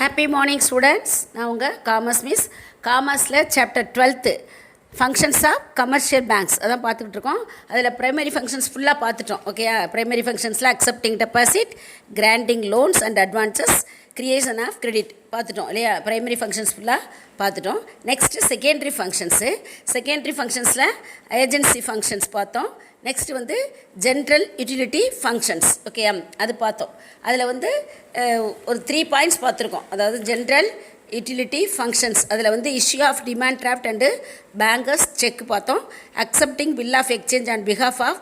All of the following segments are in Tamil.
Happy morning students. நான் உங்கள் காமர்ஸ் மிஸ். காமர்ஸில் chapter 12 functions of commercial banks அதான் பார்த்துக்கிட்டு இருக்கோம். அதில் ப்ரைமரி ஃபங்க்ஷன்ஸ் ஃபுல்லாக பார்த்துட்டோம். ஓகேயா, ப்ரைமரி ஃபங்க்ஷன்ஸில் accepting deposit, granting loans and advances, creation of credit பார்த்துட்டோம் இல்லையா. ப்ரைமரி ஃபங்க்ஷன்ஸ் ஃபுல்லாக பார்த்துட்டோம். Next secondary functions. செகண்டரி ஃபங்க்ஷன்ஸில் ஏஜென்சி ஃபங்க்ஷன்ஸ் பார்த்தோம். நெக்ஸ்ட்டு வந்து ஜென்ரல் யூட்டிலிட்டி ஃபங்க்ஷன்ஸ். ஓகே, அது பார்த்தோம். அதில் வந்து ஒரு 3 பாயிண்ட்ஸ் பார்த்துருக்கோம். அதாவது ஜென்ரல் யூட்டிலிட்டி ஃபங்க்ஷன்ஸ், அதில் வந்து issue of demand draft and bankers cheque பார்த்தோம். Accepting bill of exchange on behalf of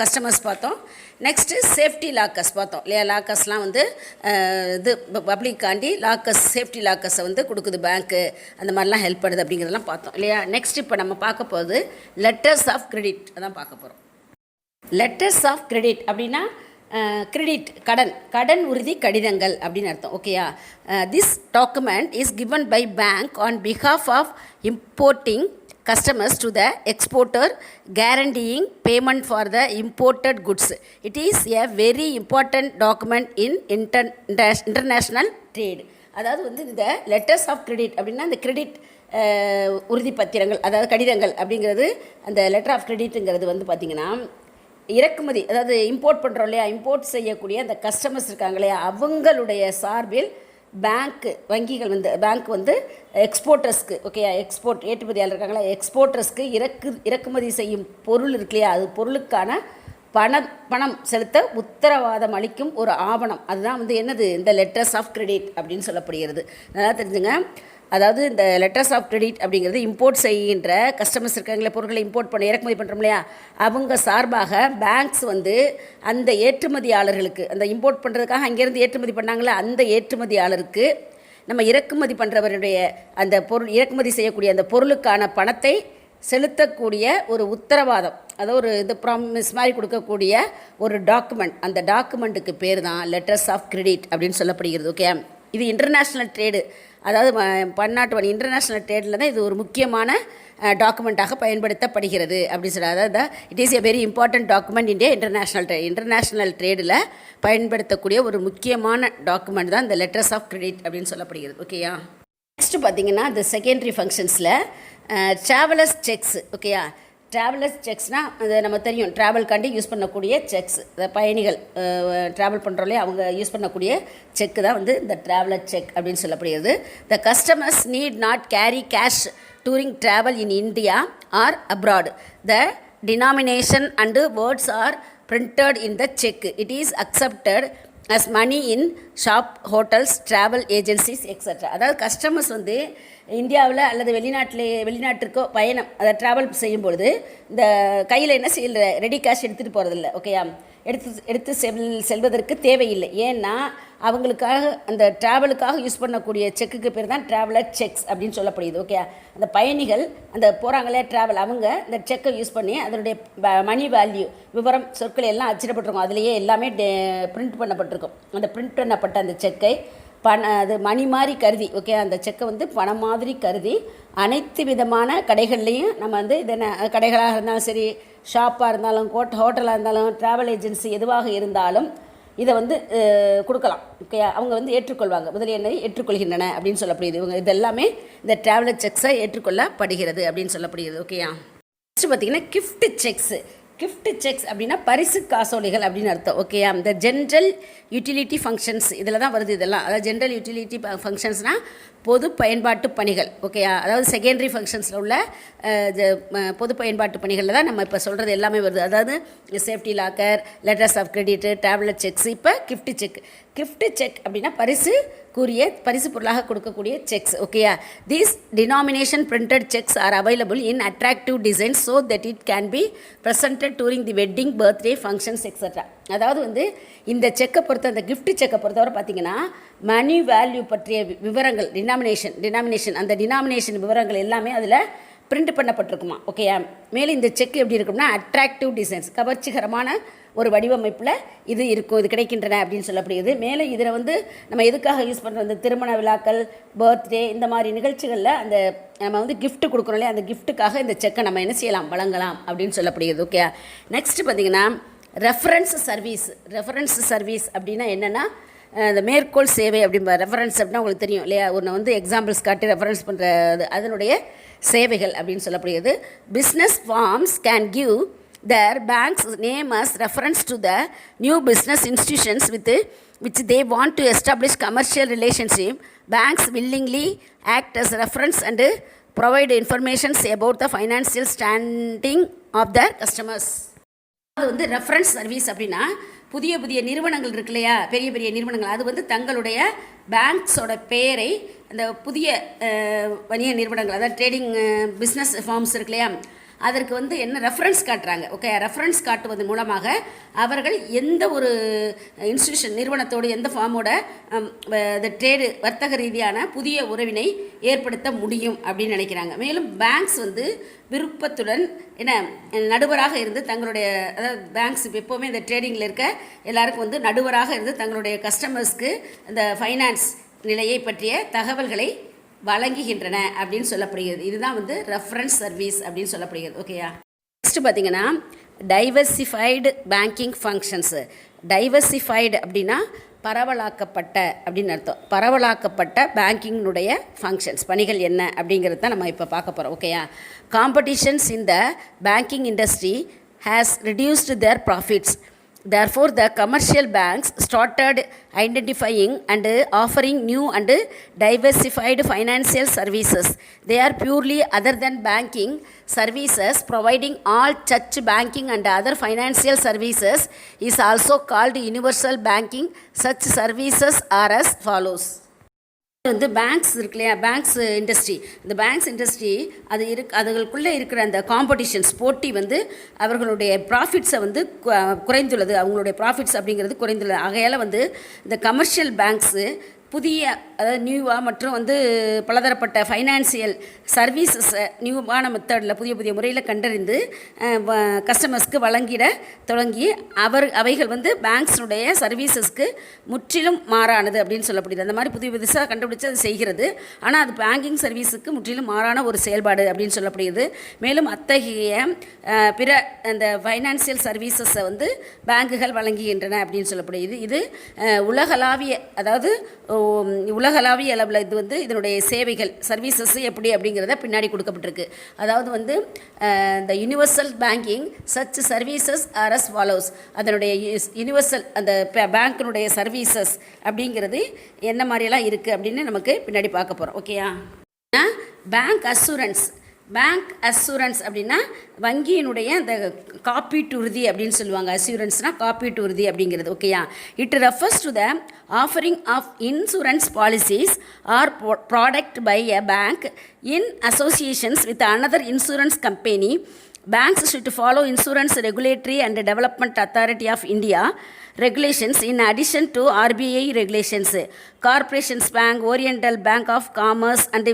customers பார்த்தோம். நெக்ஸ்ட்டு சேஃப்டி லாக்கர்ஸ் பார்த்தோம் இல்லையா. லாக்கர்ஸ்லாம் வந்து இது பப்ளிக்காண்டி லாக்கர்ஸ், சேஃப்டி லாக்கர்ஸை வந்து கொடுக்குது பேங்க்கு, அந்த மாதிரிலாம் ஹெல்ப் பண்ணுது அப்படிங்கிறதெல்லாம் பார்த்தோம் இல்லையா. நெக்ஸ்ட் இப்போ நம்ம பார்க்க போகிறது லெட்டர்ஸ் ஆஃப் கிரெடிட் அதான் பார்க்க போகிறோம். லெட்டர்ஸ் ஆஃப் கிரெடிட் அப்படின்னா கிரெடிட் கடன் உறுதி கடிதங்கள் அப்படின்னு அர்த்தம். ஓகேயா, this document is given by bank on behalf of importing customers to the exporter, guaranteeing payment for the imported goods. It is a very important document in international trade. அதாவது வந்து இந்த லெட்டர்ஸ் ஆஃப் கிரெடிட் அப்படின்னா இந்த கிரெடிட் உறுதி பத்திரங்கள், அதாவது கடிதங்கள் அப்படிங்கிறது, அந்த லெட்டர் ஆஃப் கிரெடிட்டுங்கிறது வந்து பார்த்திங்கன்னா இறக்குமதி, அதாவது இம்போர்ட் பண்ணுறோம் இல்லையா, இம்போர்ட் செய்யக்கூடிய அந்த கஸ்டமர்ஸ் இருக்காங்க இல்லையா, அவங்களுடைய சார்பில் வங்கிகள் வந்து பேங்க் வந்து எக்ஸ்போர்ட்டர்ஸ்க்கு, ஓகே, எக்ஸ்போர்ட் ஏற்றுமதியாளர் இருக்காங்களா, எக்ஸ்போர்ட்டர்ஸ்க்கு இறக்குமதி செய்யும் பொருள் இருக்கு இல்லையா, அது பொருளுக்கான பணம் செலுத்த உத்தரவாதம் அளிக்கும் ஒரு ஆவணம். அதுதான் வந்து என்னது, இந்த லெட்டர்ஸ் ஆஃப் கிரெடிட் அப்படின்னு சொல்லப்படுகிறது. நல்லா தெரிஞ்சுங்க. அதாவது இந்த லெட்டர்ஸ் ஆஃப் கிரெடிட் அப்படிங்கிறது இம்போர்ட் செய்கின்ற கஸ்டமர்ஸ் இருக்காங்களே, பொருட்களை இம்போர்ட் பண்ண இறக்குமதி பண்ணுறோம் இல்லையா, அவங்க சார்பாக பேங்க்ஸ் வந்து அந்த ஏற்றுமதியாளர்களுக்கு, அந்த இம்போர்ட் பண்ணுறதுக்காக அங்கேருந்து ஏற்றுமதி பண்ணாங்களே, அந்த ஏற்றுமதியாளருக்கு நம்ம இறக்குமதி பண்ணுறவருடைய அந்த பொருள், இறக்குமதி செய்யக்கூடிய அந்த பொருளுக்கான பணத்தை செலுத்தக்கூடிய ஒரு உத்தரவாதம், அதாவது ஒரு இது ப்ராமிஸ் மாதிரி கொடுக்கக்கூடிய ஒரு டாக்குமெண்ட். அந்த டாக்குமெண்ட்டுக்கு பேர் தான் லெட்டர்ஸ் ஆஃப் கிரெடிட் அப்படின்னு சொல்லப்படுகிறது. ஓகே, இது இன்டர்நேஷ்னல் ட்ரேடு, அதாவது பன்னாட்டு இன்டர்நேஷ்னல் ட்ரேடில் தான் இது ஒரு முக்கியமான டாக்குமெண்ட்டாக பயன்படுத்தப்படுகிறது அப்படின்னு சொல்ல. அதாவது it is a very important document in international ட்ரேடில் பயன்படுத்தக்கூடிய ஒரு முக்கியமான டாக்குமெண்ட் தான் இந்த லெட்டர்ஸ் ஆஃப் கிரெடிட் அப்படின்னு சொல்லப்படுகிறது. ஓகேயா, நெக்ஸ்ட்டு பார்த்தீங்கன்னா இந்த செகண்டரி ஃபங்க்ஷன்ஸில் ட்ராவலர்ஸ் செக்ஸ். ஓகேயா, ட்ராவலர்ஸ் செக்ஸ்னால் அது நம்ம தெரியும், ட்ராவல்காண்டி யூஸ் பண்ணக்கூடிய செக்ஸ், இந்த பயணிகள் ட்ராவல் பண்ணுறோம்லே அவங்க யூஸ் பண்ணக்கூடிய செக்கு தான் வந்து இந்த ட்ராவலர் செக் அப்படின்னு சொல்லப்படுகிறது. The customers need not carry cash during travel in India or abroad. The denomination and words are printed in the cheque. It is accepted as money in shop, hotels, travel agencies etcetera. அதாவது கஸ்டமர்ஸ் வந்து இந்தியாவில் அல்லது வெளிநாட்டிற்கோ பயணம், அதை ட்ராவல் செய்யும்பொழுது இந்த கையில் என்ன செய்யல, ரெடி கேஷ் எடுத்துகிட்டு போகிறதில்ல. ஓகேயா, எடுத்து செல்வதற்கு தேவையில்லை. ஏன்னா அவங்களுக்காக அந்த ட்ராவலுக்காக யூஸ் பண்ணக்கூடிய செக்குக்கு பேர் தான் ட்ராவலர் செக்ஸ் அப்படின்னு சொல்லப்படுது. ஓகே, அந்த பயணிகள் அந்த போகிறாங்களே ட்ராவல், அவங்க இந்த செக்கை யூஸ் பண்ணி அதனுடைய மணி வேல்யூ விவரம் சொற்கள் எல்லாம் அச்சிடப்பட்டிருக்கும். அதுலேயே எல்லாமே பிரிண்ட் பண்ணப்பட்டிருக்கும். அந்த பிரிண்ட் பண்ணப்பட்ட அந்த செக்கை அது மணி மாதிரி கருதி, ஓகே, அந்த செக்கை வந்து பணம் மாதிரி கருதி அனைத்து விதமான கடைகள்லேயும் நம்ம வந்து இது கடைகளாக இருந்தாலும் சரி, ஷாப்பாக இருந்தாலும், ஹோட்டலாக இருந்தாலும், ட்ராவல் ஏஜென்சி எதுவாக இருந்தாலும் இதை வந்து கொடுக்கலாம். ஓகே, அவங்க வந்து ஏற்றுக்கொள்வாங்க, முதலியனை ஏற்றுக்கொள்கின்றன அப்படின்னு சொல்லப்படுகிறது. இவங்க இதெல்லாமே இந்த ட்ராவலர் செக்ஸை ஏற்றுக்கொள்ளப்படுகிறது அப்படின்னு சொல்லப்படுகிறது. ஓகேயா, நெக்ஸ்ட் பார்த்திங்கன்னா கிஃப்ட் செக்ஸு. கிஃப்ட் செக்ஸ் அப்படின்னா பரிசு காசோலைகள் அப்படின்னு அர்த்தம். ஓகேயா, இந்த ஜென்ரல் யூட்டிலிட்டி ஃபங்க்ஷன்ஸ் இதில் தான் வருது இதெல்லாம். அதாவது ஜென்ரல் யூட்டிலிட்டி ஃபங்க்ஷன்ஸ்னால் பொது பயன்பாட்டு பணிகள். ஓகேயா, அதாவது செகண்டரி ஃபங்க்ஷன்ஸில் உள்ள பொது பயன்பாட்டு பணிகளில் தான் நம்ம இப்போ சொல்கிறது எல்லாமே வருது. அதாவது safety locker, letters of credit, traveller cheques. இப்போ கிஃப்ட் செக் அப்படின்னா பரிசு பொருளாக கொடுக்கக்கூடிய செக்ஸ். ஓகேயா, these denomination printed cheques are available in attractive designs so that it can be presented during the wedding, birthday functions etcetera. அதாவது வந்து இந்த செக்கை அந்த கிஃப்ட் செக்கை பொறுத்தவரை பார்த்திங்கன்னா மணி வேல்யூ பற்றிய விவரங்கள், டினாமினேஷன் அந்த டினாமினேஷன் விவரங்கள் எல்லாமே அதில் பிரிண்ட் பண்ணப்பட்டிருக்குமா. ஓகேயா, மேலும் இந்த செக் எப்படி இருக்கும்னா அட்ராக்டிவ் டிசைன்ஸ், கவர்ச்சிகரமான ஒரு வடிவமைப்பில் இது இருக்கும், இது கிடைக்கின்றன அப்படின்னு சொல்லப்படுகிறது. மேலும் இதில் வந்து நம்ம எதுக்காக யூஸ் பண்ணுறோம், இந்த திருமண விழாக்கள், பர்த்டே, இந்த மாதிரி நிகழ்ச்சிகளில் அந்த நம்ம வந்து கிஃப்ட் கொடுக்குறோம் இல்லையா, அந்த கிஃப்ட்டுக்காக இந்த செக்கை நம்ம என்ன செய்யலாம், வழங்கலாம் அப்படின்னு சொல்லப்படுகிறது. ஓகே, நெக்ஸ்ட் பார்த்திங்கன்னா ரெஃபரன்ஸ் சர்வீஸ் அப்படின்னா என்னென்னா இந்த மேற்கோள் சேவை அப்படின்பா. ரெஃபரன்ஸ் அப்படின்னா உங்களுக்கு தெரியும் இல்லையா, ஒன்று வந்து எக்ஸாம்பிள்ஸ் காட்டி ரெஃபரன்ஸ் பண்ணுற அதனுடைய சேவைகள் அப்படின்னு சொல்லப்படுகிறது. Business firms can give their banks name as reference to the new business institutions with which they want to establish commercial relationship. Banks willingly act as reference and provide information about the financial standing of their customers. அது வந்து ரெஃபரன்ஸ் சர்வீஸ் அப்படின்னா புதிய புதிய நிறுவனங்கள் இருக்கு இல்லையா, பெரிய பெரிய நிறுவனங்கள், அது வந்து தங்களுடைய பேங்க்ஸோட பெயரை அந்த புதிய வணிக நிறுவனங்கள், அதாவது ட்ரேடிங் பிஸ்னஸ் ஃபார்ம்ஸ் இருக்கு இல்லையா, அதற்கு வந்து என்ன ரெஃபரன்ஸ் காட்டுறாங்க. ஓகே, ரெஃபரன்ஸ் காட்டுவது மூலமாக அவர்கள் எந்த ஒரு இன்ஸ்டியூஷன் நிறுவனத்தோடு எந்த ஃபார்மோட ட்ரேடு வர்த்தக ரீதியான புதிய உறவினை ஏற்படுத்த முடியும் அப்படின்னு நினைக்கிறாங்க. மேலும் பேங்க்ஸ் வந்து விருப்பத்துடன் என்ன நடுவராக இருந்து தங்களுடைய, அதாவது பேங்க்ஸ் இப்போ எப்போவுமே இந்த ட்ரேடிங்கில் இருக்க எல்லாருக்கும் வந்து நடுவராக இருந்து தங்களுடைய கஸ்டமர்ஸ்க்கு இந்த ஃபைனான்ஸ் நிலையை பற்றிய தகவல்களை வழங்குகின்றன அப்படின்னு சொல்லப்படுகிறது. இதுதான் வந்து ரெஃபரன்ஸ் சர்வீஸ் அப்படின்னு சொல்லப்படுகிறது. ஓகேயா, நெக்ஸ்ட் பார்த்தீங்கன்னா டைவர்சிஃபைடு பேங்கிங் ஃபங்க்ஷன்ஸு. டைவர்சிஃபைடு அப்படின்னா பரவலாக்கப்பட்ட அப்படின்னு அர்த்தம். பரவலாக்கப்பட்ட பேங்கிங்கினுடைய ஃபங்க்ஷன்ஸ் பணிகள் என்ன அப்படிங்கிறது தான் நம்ம இப்போ பார்க்க போகிறோம். ஓகேயா, competitions in the banking industry has reduced their profits. Therefore, the commercial banks started identifying and offering new and diversified financial services. They are purely other than banking services, providing all such banking and other financial services is also called universal banking. Such services are as follows. வந்து பேங்க்ஸ் இருக்கு இல்லையா, பேங்க்ஸ் இண்டஸ்ட்ரி, இந்த பேங்க்ஸ் இண்டஸ்ட்ரி அதுகளுக்குள்ளே இருக்கிற அந்த காம்படிஷன்ஸ் போட்டி வந்து அவர்களுடைய ப்ராஃபிட்ஸை வந்து குறைந்துள்ளது. அவங்களுடைய ப்ராஃபிட்ஸ் அப்படிங்கிறது குறைந்துள்ளது. ஆகையால் வந்து இந்த கமர்ஷியல் பேங்க்ஸு புதிய, அதாவது நியூவாக மற்றும் வந்து பலதரப்பட்ட ஃபைனான்சியல் சர்வீசஸை நியூவான மெத்தடில் புதிய புதிய முறையில் கண்டறிந்து கஸ்டமர்ஸ்க்கு வழங்கிட தொடங்கி அவைகள் வந்து பேங்க்ஸுடைய சர்வீசஸ்க்கு முற்றிலும் மாறானது அப்படின்னு சொல்லப்படுது. அந்த மாதிரி புதிய புதுசாக கண்டுபிடிச்சு அது செய்கிறது. ஆனால் அது பேங்கிங் சர்வீஸுக்கு முற்றிலும் மாறான ஒரு செயல்பாடு அப்படின்னு சொல்லப்படுகிறது. மேலும் அத்தகைய பிற அந்த ஃபைனான்சியல் சர்வீசஸை வந்து பேங்குகள் வழங்குகின்றன அப்படின்னு சொல்லப்படுகிறது. இது உலகளாவிய, அதாவது உலகளாவிய அளவில் இது வந்து இதனுடைய சேவைகள் சர்வீசஸ் எப்படி அப்படிங்கிறத பின்னாடி கொடுக்கப்பட்டிருக்கு. அதாவது வந்து இந்த universal banking such services are as follows. அதனுடைய யூனிவர்சல் அந்த பேங்க்கினுடைய சர்வீசஸ் அப்படிங்கிறது என்ன மாதிரியெல்லாம் இருக்குது அப்படின்னு நமக்கு பின்னாடி பார்க்க போகிறோம். ஓகேயா, பேங்க் அசூரன்ஸ். பேங்க் அசூரன்ஸ் அப்படின்னா வங்கியினுடைய அந்த காப்பீட்டு உறுதி அப்படின்னு சொல்லுவாங்க. அசூரன்ஸ்னால் காப்பீட்டு உறுதி அப்படிங்கிறது. ஓகேயா, it refers to the offering of insurance policies or product by a bank in associations with another insurance company. Banks should follow Insurance Regulatory and Development Authority of India regulations in addition to RBI regulations. Corporations Bank, Oriental Bank of Commerce and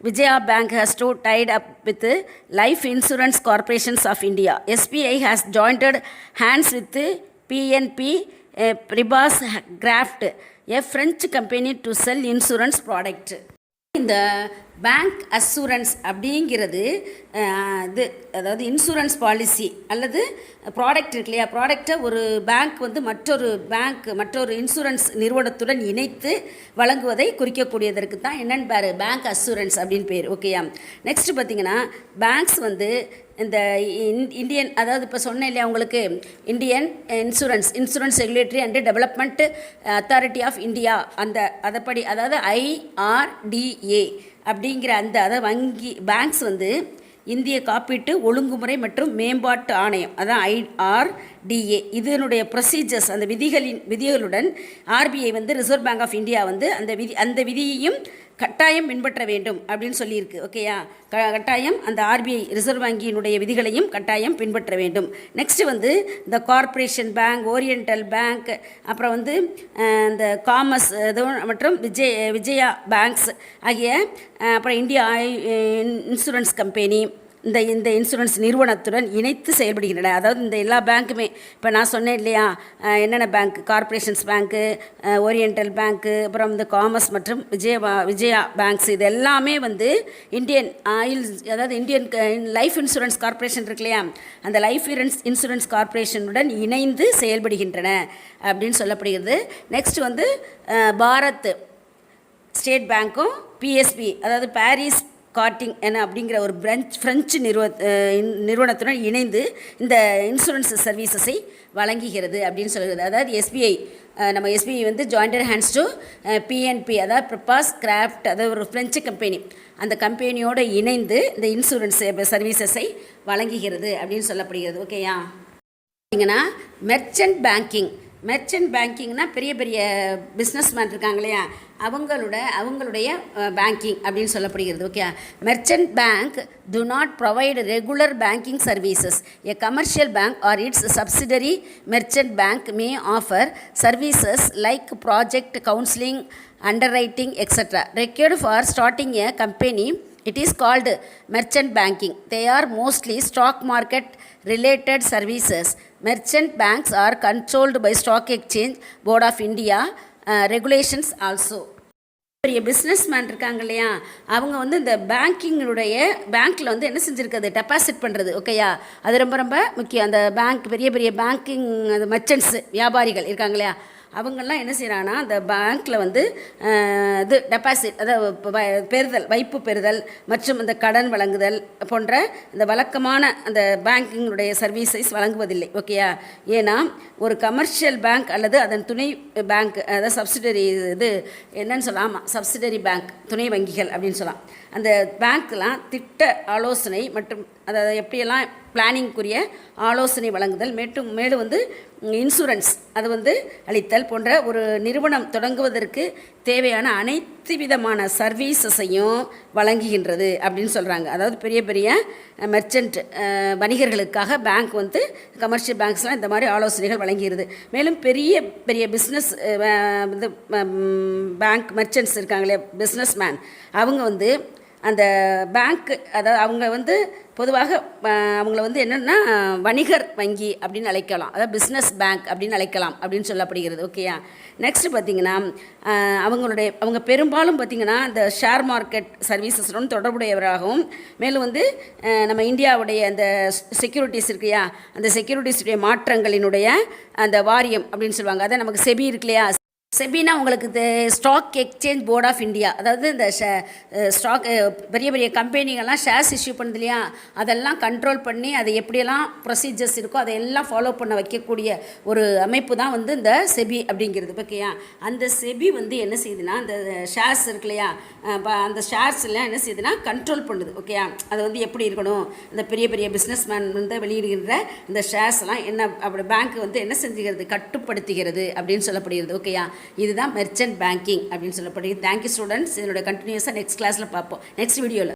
Vijaya Bank has to tied up with Life Insurance Corporations of India. SBI has joined hands with PNP Paribas Graft, a French company, to sell insurance product. இந்த பேங்க் அசூரன்ஸ் அப்படிங்கிறது இது, அதாவது இன்சூரன்ஸ் பாலிசி அல்லது ப்ராடக்ட் இருக்கு இல்லையா, ப்ராடக்டை ஒரு பேங்க் வந்து மற்றொரு இன்சூரன்ஸ் நிறுவனத்துடன் இணைத்து வழங்குவதை குறிக்கக்கூடியதற்கு தான் என்னென்னு பேர் பேங்க் அசூரன்ஸ் அப்படின்னு பேர். ஓகேயா, நெக்ஸ்ட் பார்த்திங்கன்னா பேங்க்ஸ் வந்து இந்த இந்தியன், அதாவது இப்போ சொன்னேன் இல்லையா உங்களுக்கு, Indian insurance regulatory and development authority of India, அந்த அதைப்படி, அதாவது IRDA அப்படிங்கிற அந்த, அதாவது வங்கி பேங்க்ஸ் வந்து இந்திய காப்பீட்டு ஒழுங்குமுறை மற்றும் மேம்பாட்டு ஆணையம், அதான் IRDA, இதனுடைய ப்ரொசீஜர்ஸ் அந்த விதிகளுடன் RBI வந்து ரிசர்வ் பேங்க் ஆஃப் இந்தியா வந்து அந்த விதியையும் கட்டாயம் பின்பற்ற வேண்டும் அப்படின்னு சொல்லியிருக்கு. ஓகேயா, கட்டாயம் அந்த RBI ரிசர்வ் வங்கியினுடைய விதிகளையும் கட்டாயம் பின்பற்ற வேண்டும். நெக்ஸ்ட்டு வந்து இந்த கார்ப்பரேஷன் பேங்க், ஓரியண்டல் பேங்க், அப்புறம் வந்து இந்த காமர்ஸ் மற்றும் விஜயா பேங்க்ஸ் ஆகிய, அப்புறம் இந்தியா இன்சூரன்ஸ் கம்பெனி, இந்த இந்த இன்சூரன்ஸ் நிறுவனத்துடன் இணைத்து செயல்படுகின்றன. அதாவது இந்த எல்லா பேங்க்குமே இப்போ நான் சொன்னேன் இல்லையா, என்னென்ன பேங்க், கார்ப்பரேஷன்ஸ் பேங்க்கு, ஓரியண்டல் பேங்க்கு, அப்புறம் இந்த காமர்ஸ் மற்றும் விஜயா பேங்க்ஸ், இது எல்லாமே வந்து இந்தியன் ஆயில், அதாவது இந்தியன் லைஃப் இன்சூரன்ஸ் கார்ப்பரேஷன் இருக்கு இல்லையா, அந்த லைஃப் இன்சூரன்ஸ் கார்ப்பரேஷனுடன் இணைந்து செயல்படுகின்றன அப்படின்னு சொல்லப்படுகிறது. நெக்ஸ்ட் வந்து பாரத் ஸ்டேட் பேங்க்கும் பிஎஸ்பி, அதாவது பாரிஸ் கார்ட்டிங் என்ன அப்படிங்கிற ஒரு ஃப்ரெஞ்சு நிறுவனத்துடன் இணைந்து இந்த இன்சூரன்ஸ் சர்வீசஸை வழங்குகிறது அப்படின்னு சொல்கிறது. அதாவது எஸ்பிஐ, நம்ம எஸ்பிஐ வந்து ஜாயிண்டட் ஹேண்ட்ஸ் டு பிஎன்பி, அதாவது ப்ரிப்பாஸ் கிராஃப்ட், அதாவது ஒரு ஃப்ரெஞ்சு கம்பெனி, அந்த கம்பெனியோடு இணைந்து இந்த இன்சூரன்ஸ் சர்வீசஸை வழங்குகிறது அப்படின்னு சொல்லப்படுகிறது. ஓகேயா? பார்த்தீங்கன்னா மெர்ச்சன்ட் பேங்கிங்னா பெரிய பெரிய பிஸ்னஸ்மேன் இருக்காங்க இல்லையா, அவங்களுடைய பேங்கிங் அப்படின்னு சொல்லப்படுகிறது. Okay, merchant bank do not provide regular banking services. A commercial bank or its subsidiary merchant bank may offer services like project counseling, underwriting, etc. Required for starting a company, it is called merchant banking. They are mostly stock market related services. Merchant banks are controlled by Stock Exchange Board of India regulations also. பெரிய பிஸ்னஸ்மேன் இருக்காங்க இல்லையா, அவங்க வந்து இந்த பேங்க்கில் வந்து என்ன செஞ்சுருக்குது, டெபாசிட் பண்ணுறது. ஓகேயா? அது ரொம்ப ரொம்ப முக்கியம். அந்த பேங்க், பெரிய பெரிய பேங்கிங் அந்த மெர்ச்சன்ட்ஸ், வியாபாரிகள் இருக்காங்க இல்லையா, அவங்கெல்லாம் என்ன செய்கிறாங்கன்னா அந்த பேங்க்கில் வந்து இது டெபாசிட், அதாவது வைப்பு பெறுதல் மற்றும் இந்த கடன் வழங்குதல் போன்ற இந்த வழக்கமான அந்த பேங்கிங்களுடைய சர்வீசஸ் வழங்குவதில்லை. ஓகேயா? ஏன்னா ஒரு கமர்ஷியல் பேங்க் அல்லது அதன் துணை பேங்க், அதாவது சப்சிடரி, இது என்னன்னு சொல்லலாம், ஆமாம், சப்சிடரி பேங்க், துணை வங்கிகள் அப்படின்னு சொல்லலாம். அந்த பேங்க்லாம் திட்ட ஆலோசனை மற்றும் அதாவது எப்படியெல்லாம் பிளானிங்குரிய ஆலோசனை வழங்குதல், மேலும் வந்து இன்சூரன்ஸ் அது வந்து அளித்தல் போன்ற ஒரு நிறுவனம் தொடங்குவதற்கு தேவையான அனைத்து விதமான சர்வீசஸையும் வழங்குகின்றது அப்படின்னு சொல்கிறாங்க. அதாவது பெரிய பெரிய மெர்ச்சன்ட் வணிகர்களுக்காக பேங்க் வந்து, கமர்ஷியல் பேங்க்ஸ்லாம் இந்த மாதிரி ஆலோசனைகள் வழங்குகிறது. மேலும் பெரிய பெரிய பிஸ்னஸ் இது பேங்க் மெர்ச்சன்ட்ஸ் இருக்காங்களே, பிஸ்னஸ்மேன், அவங்க வந்து அந்த பேங்க், அதாவது அவங்க வந்து பொதுவாக அவங்கள வந்து என்னென்னா வணிகர் வங்கி அப்படின்னு அழைக்கலாம், அதாவது பிஸ்னஸ் பேங்க் அப்படின்னு அழைக்கலாம் அப்படின்னு சொல்லப்படுகிறது. ஓகேயா? நெக்ஸ்ட் பார்த்திங்கன்னா அவங்க பெரும்பாலும் பார்த்திங்கன்னா இந்த ஷேர் மார்க்கெட் சர்வீசஸுடன் தொடர்புடையவராகவும், மேலும் வந்து நம்ம இந்தியாவுடைய அந்த செக்யூரிட்டிஸ் இருக்குயா, அந்த செக்யூரிட்டிஸுடைய மாற்றங்களினுடைய அந்த வாரியம் அப்படின்னு சொல்லுவாங்க. அதான் நமக்கு செபி இருக்கு இல்லையா, செபினா உங்களுக்கு stock exchange board of India, அதாவது இந்த ஸ்டாக் பெரிய பெரிய கம்பெனிகள்லாம் ஷேர்ஸ் இஷ்யூ பண்ணுது இல்லையா, அதெல்லாம் கண்ட்ரோல் பண்ணி அது எப்படியெல்லாம் ப்ரொசீஜர்ஸ் இருக்கோ அதையெல்லாம் ஃபாலோ பண்ண வைக்கக்கூடிய ஒரு அமைப்பு தான் வந்து இந்த செபி அப்படிங்கிறது. ஓகேயா? அந்த செபி வந்து என்ன செய்யுதுன்னா அந்த ஷேர்ஸ் இருக்கு இல்லையா, அந்த ஷேர்ஸ்லாம் என்ன செய்யுதுன்னா கண்ட்ரோல் பண்ணுது. ஓகேயா? அது வந்து எப்படி இருக்கணும், இந்த பெரிய பெரிய பிஸ்னஸ்மேன் வந்து வெளியிடுகின்ற இந்த ஷேர்ஸ்லாம் என்ன அப்படி பேங்க் வந்து என்ன செஞ்சுக்கிறது, கட்டுப்படுத்துகிறது அப்படின்னு சொல்லப்படுகிறது. ஓகேயா? இதுதான் மெர்ச்சன்ட் பேங்கிங் அப்படின்னு சொல்லப்படுகிறது. Thank you students. இதனோட கண்டினியூஸாக நெக்ஸ்ட் கிளாஸில் பார்ப்போம், நெக்ஸ்ட் வீடியோவில்.